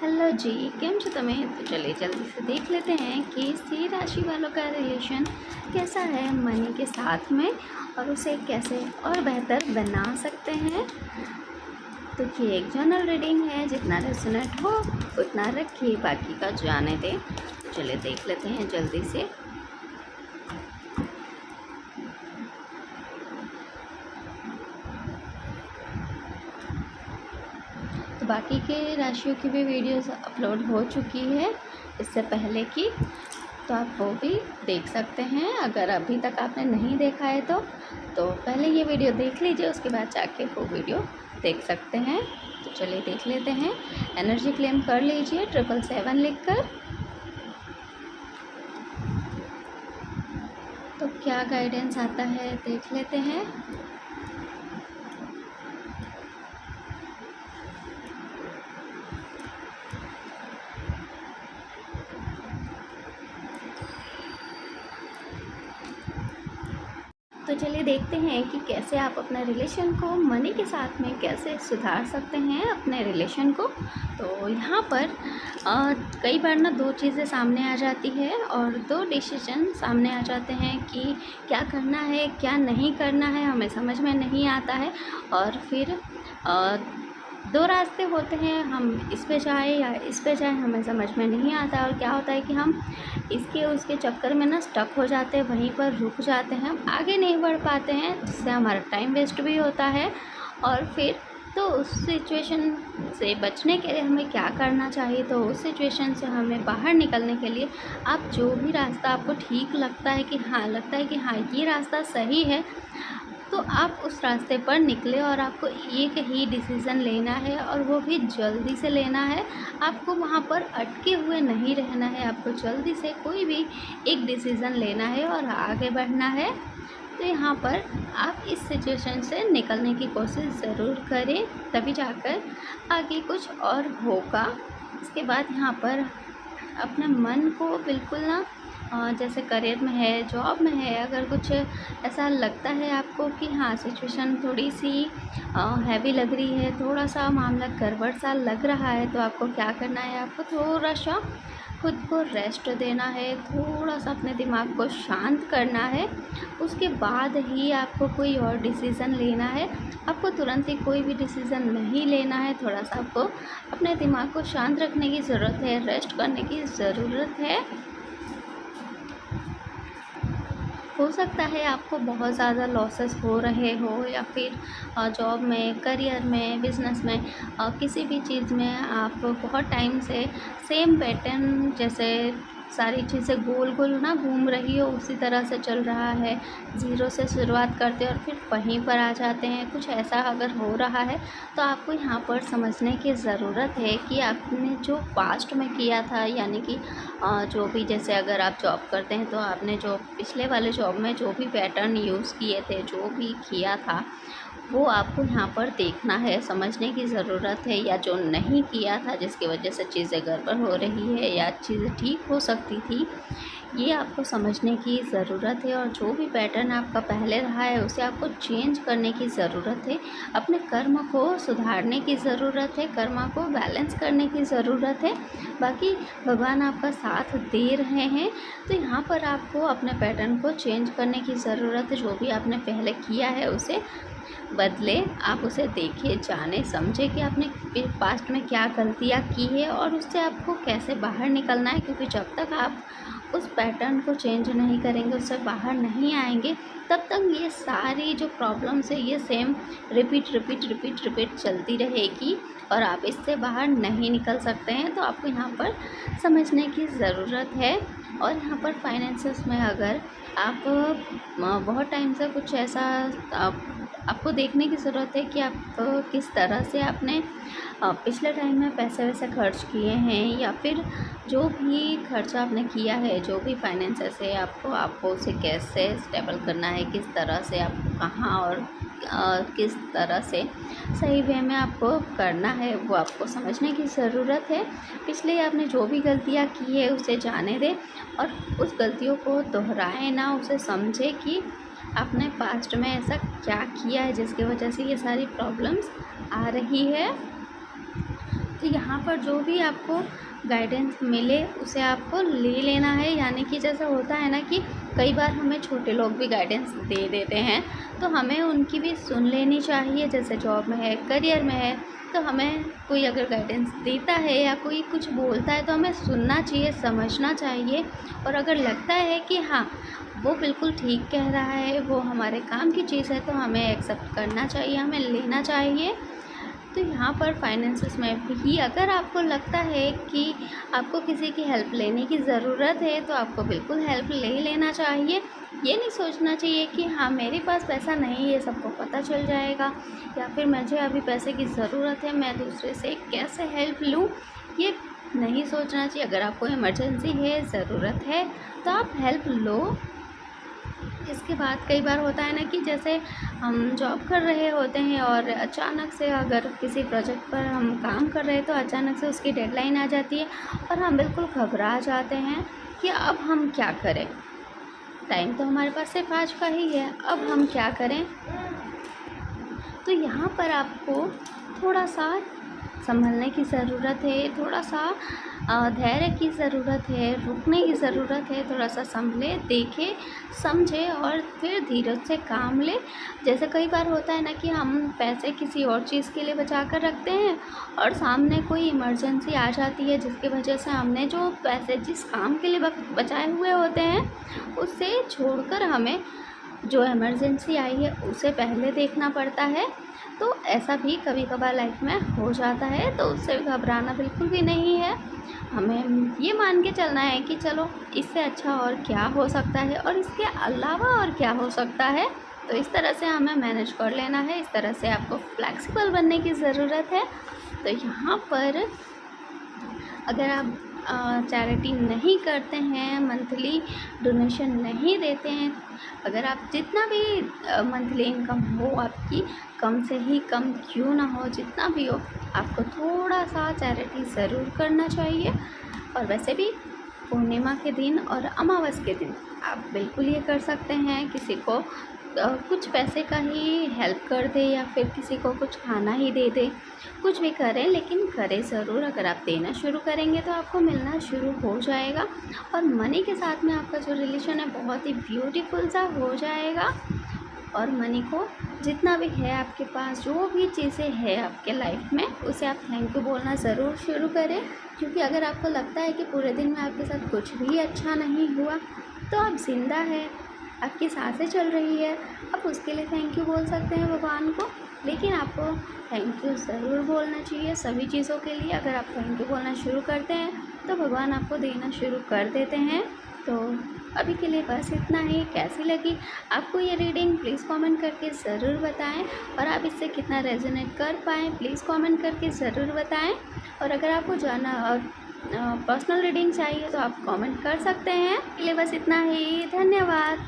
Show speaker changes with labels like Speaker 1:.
Speaker 1: Hello जी, કેમ છો તમે? तो चलिए जल्दी से देख लेते हैं कि सी राशि वालों का रिलेशन कैसा है मनी के साथ में और उसे कैसे और बेहतर बना सकते हैं। तो ये एक जनरल रीडिंग है, जितना रेजोनेट हो उतना रखिए, बाकी का जाने दें। तो चलिए देख लेते हैं जल्दी से। तो बाकी के राशियों की भी वीडियोस अपलोड हो चुकी है इससे पहले की, तो आप वो भी देख सकते हैं। अगर अभी तक आपने नहीं देखा है तो पहले ये वीडियो देख लीजिए, उसके बाद जाके वो वीडियो देख सकते हैं। तो चलिए देख लेते हैं। एनर्जी क्लेम कर लीजिए 777 लिखकर। तो क्या गाइडेंस आता है देख लेते हैं। तो चलिए देखते हैं कि कैसे आप अपने रिलेशन को मनी के साथ में कैसे सुधार सकते हैं अपने रिलेशन को। तो यहाँ पर कई बार ना दो चीज़ें सामने आ जाती है और दो डिसीजन सामने आ जाते हैं कि क्या करना है क्या नहीं करना है, हमें समझ में नहीं आता है। और फिर दो रास्ते होते हैं, हम इस पे जाए या इस पे जाए, हमें समझ में नहीं आता। और क्या होता है कि हम इसके उसके चक्कर में ना स्टक हो जाते हैं, वहीं पर रुक जाते हैं, हम आगे नहीं बढ़ पाते हैं, जिससे हमारा टाइम वेस्ट भी होता है। और फिर तो उस सिचुएशन से बचने के लिए हमें क्या करना चाहिए, तो उस सिचुएशन से हमें बाहर निकलने के लिए आप जो भी रास्ता आपको ठीक लगता है कि हाँ ये रास्ता सही है, तो आप उस रास्ते पर निकले। और आपको एक ही डिसीज़न लेना है और वो भी जल्दी से लेना है। आपको वहाँ पर अटके हुए नहीं रहना है, आपको जल्दी से कोई भी एक डिसीज़न लेना है और आगे बढ़ना है। तो यहाँ पर आप इस सिचुएशन से निकलने की कोशिश ज़रूर करें, तभी जाकर आगे कुछ और होगा। इसके बाद यहाँ पर अपने मन को बिल्कुल ना जैसे करियर में है, जॉब में है, अगर कुछ ऐसा लगता है आपको कि हाँ सिचुएशन थोड़ी सी हैवी लग रही है, थोड़ा सा मामला गड़बड़ सा लग रहा है, तो आपको क्या करना है, आपको थोड़ा सा खुद को रेस्ट देना है, थोड़ा सा अपने दिमाग को शांत करना है। उसके बाद ही आपको कोई और डिसीज़न लेना है। आपको तुरंत ही कोई भी डिसीज़न नहीं लेना है, थोड़ा सा आपको अपने दिमाग को शांत रखने की ज़रूरत है, रेस्ट करने की ज़रूरत है। हो सकता है आपको बहुत ज़्यादा लॉसेस हो रहे हो, या फिर जॉब में, करियर में, बिज़नेस में, किसी भी चीज़ में आप बहुत टाइम से सेम पैटर्न जैसे सारी चीज़ें गोल गोल ना घूम रही हो, उसी तरह से चल रहा है। ज़ीरो से शुरुआत करते हैं और फिर वहीं पर आ जाते हैं। कुछ ऐसा अगर हो रहा है तो आपको यहाँ पर समझने की ज़रूरत है कि आपने जो पास्ट में किया था, यानी कि जो भी, जैसे अगर आप जॉब करते हैं तो आपने जो पिछले वाले जॉब में जो भी पैटर्न यूज़ किए थे, जो भी किया था, वो आपको यहाँ पर देखना है, समझने की ज़रूरत है। या जो नहीं किया था जिसकी वजह से चीज़ें गड़बड़ हो रही है या चीज़ें ठीक हो सकती थी, ये आपको समझने की ज़रूरत है। और जो भी पैटर्न आपका पहले रहा है उसे आपको चेंज करने की ज़रूरत है। अपने कर्म को सुधारने की ज़रूरत है, कर्म को बैलेंस करने की ज़रूरत है। बाकी भगवान आपका साथ दे रहे हैं, तो यहाँ पर आपको अपने पैटर्न को चेंज करने की ज़रूरत है। जो भी आपने पहले किया है उसे बदले, आप उसे देखिए, जाने समझे कि आपने पास्ट में क्या गलतियाँ की है और उससे आपको कैसे बाहर निकलना है। क्योंकि जब तक आप उस पैटर्न को चेंज नहीं करेंगे, उससे बाहर नहीं आएंगे, तब तक ये सारी जो प्रॉब्लम्स है ये सेम रिपीट चलती रहेगी और आप इससे बाहर नहीं निकल सकते हैं। तो आपको यहाँ पर समझने की ज़रूरत है। और यहाँ पर फाइनेंसेस में अगर आप बहुत टाइम से कुछ ऐसा आपको देखने की ज़रूरत है कि आप किस तरह से आपने पिछले टाइम में पैसे वैसे खर्च किए हैं, या फिर जो भी खर्चा आपने किया है, जो भी फाइनेंसेस है, आपको उसे कैसे स्टेबल करना है, किस तरह से आप कहाँ और किस तरह से सही वे में आपको करना है, वो आपको समझने की ज़रूरत है। इसलिए आपने जो भी गलतियाँ की है उसे जाने दें और उस गलतियों को दोहराएं ना, उसे समझे कि आपने पास्ट में ऐसा क्या किया है जिसकी वजह से ये सारी प्रॉब्लम्स आ रही है। तो यहाँ पर जो भी आपको गाइडेंस मिले उसे आपको ले लेना है। यानी कि जैसे होता है ना कि कई बार हमें छोटे लोग भी गाइडेंस दे देते हैं, तो हमें उनकी भी सुन लेनी चाहिए। जैसे जॉब में है, करियर में है, तो हमें कोई अगर गाइडेंस देता है या कोई कुछ बोलता है तो हमें सुनना चाहिए, समझना चाहिए। और अगर लगता है कि हाँ, वो बिल्कुल ठीक कह रहा है, वो हमारे काम की चीज़ है, तो हमें एक्सेप्ट करना चाहिए, हमें लेना चाहिए। तो यहाँ पर फाइनेंसेस में भी अगर आपको लगता है कि आपको किसी की हेल्प लेने की ज़रूरत है, तो आपको बिल्कुल हेल्प ले लेना चाहिए। ये नहीं सोचना चाहिए कि हाँ, मेरे पास पैसा नहीं है, सबको पता चल जाएगा, या फिर मुझे अभी पैसे की ज़रूरत है, मैं दूसरे से कैसे हेल्प लूँ, ये नहीं सोचना चाहिए। अगर आपको इमरजेंसी है, ज़रूरत है, तो आप हेल्प लो। इसके बाद कई बार होता है ना कि जैसे हम जॉब कर रहे होते हैं और अचानक से अगर किसी प्रोजेक्ट पर हम काम कर रहे हैं, तो अचानक से उसकी डेडलाइन आ जाती है और हम बिल्कुल घबरा जाते हैं कि अब हम क्या करें। टाइम तो हमारे पास सिर्फ आज का ही है, अब हम क्या करें। तो यहाँ पर आपको थोड़ा सा संभलने की ज़रूरत है, थोड़ा सा धैर्य की ज़रूरत है, रुकने की ज़रूरत है। थोड़ा सा संभले, देखे, समझे और फिर धीरज से काम ले। जैसे कई बार होता है ना कि हम पैसे किसी और चीज़ के लिए बचा कर रखते हैं और सामने कोई इमरजेंसी आ जाती है, जिसकी वजह से हमने जो पैसे जिस काम के लिए बचाए हुए होते हैं, उससे छोड़कर हमें जो इमरजेंसी आई है उसे पहले देखना पड़ता है। तो ऐसा भी कभी कभार लाइफ में हो जाता है, तो उससे घबराना बिल्कुल भी नहीं है। हमें ये मान के चलना है कि चलो, इससे अच्छा और क्या हो सकता है और इसके अलावा और क्या हो सकता है। तो इस तरह से हमें मैनेज कर लेना है, इस तरह से आपको फ्लेक्सिबल बनने की ज़रूरत है। तो यहाँ पर अगर आप चैरिटी नहीं करते हैं, मंथली डोनेशन नहीं देते हैं, अगर आप जितना भी मंथली इनकम हो आपकी, कम से ही कम क्यों ना हो, जितना भी हो, आपको थोड़ा सा चैरिटी ज़रूर करना चाहिए। और वैसे भी पूर्णिमा के दिन और अमावस के दिन आप बिल्कुल ये कर सकते हैं। किसी को कुछ पैसे का ही हेल्प कर दे या फिर किसी को कुछ खाना ही दे दे, कुछ भी करें, लेकिन करें ज़रूर। अगर आप देना शुरू करेंगे तो आपको मिलना शुरू हो जाएगा और मनी के साथ में आपका जो रिलेशन है बहुत ही ब्यूटीफुल सा हो जाएगा। और मनी को जितना भी है आपके पास, जो भी चीज़ें हैं आपके लाइफ में, उसे आप थैंक यू बोलना ज़रूर शुरू करें। क्योंकि अगर आपको लगता है कि पूरे दिन में आपके साथ कुछ भी अच्छा नहीं हुआ, तो आप ज़िंदा है, आपकी सांसें चल रही है, आप उसके लिए थैंक यू बोल सकते हैं भगवान को। लेकिन आपको थैंक यू ज़रूर बोलना चाहिए सभी चीज़ों के लिए। अगर आप थैंक यू बोलना शुरू करते हैं तो भगवान आपको देना शुरू कर देते हैं। तो अभी के लिए बस इतना ही। कैसी लगी आपको ये रीडिंग, प्लीज़ कमेंट करके ज़रूर बताएं। और आप इससे कितना रेजोनेट कर पाएँ, प्लीज़ कमेंट करके ज़रूर बताएं। और अगर आपको जाना और पर्सनल रीडिंग चाहिए तो आप कमेंट कर सकते हैं। के लिए बस इतना ही। धन्यवाद।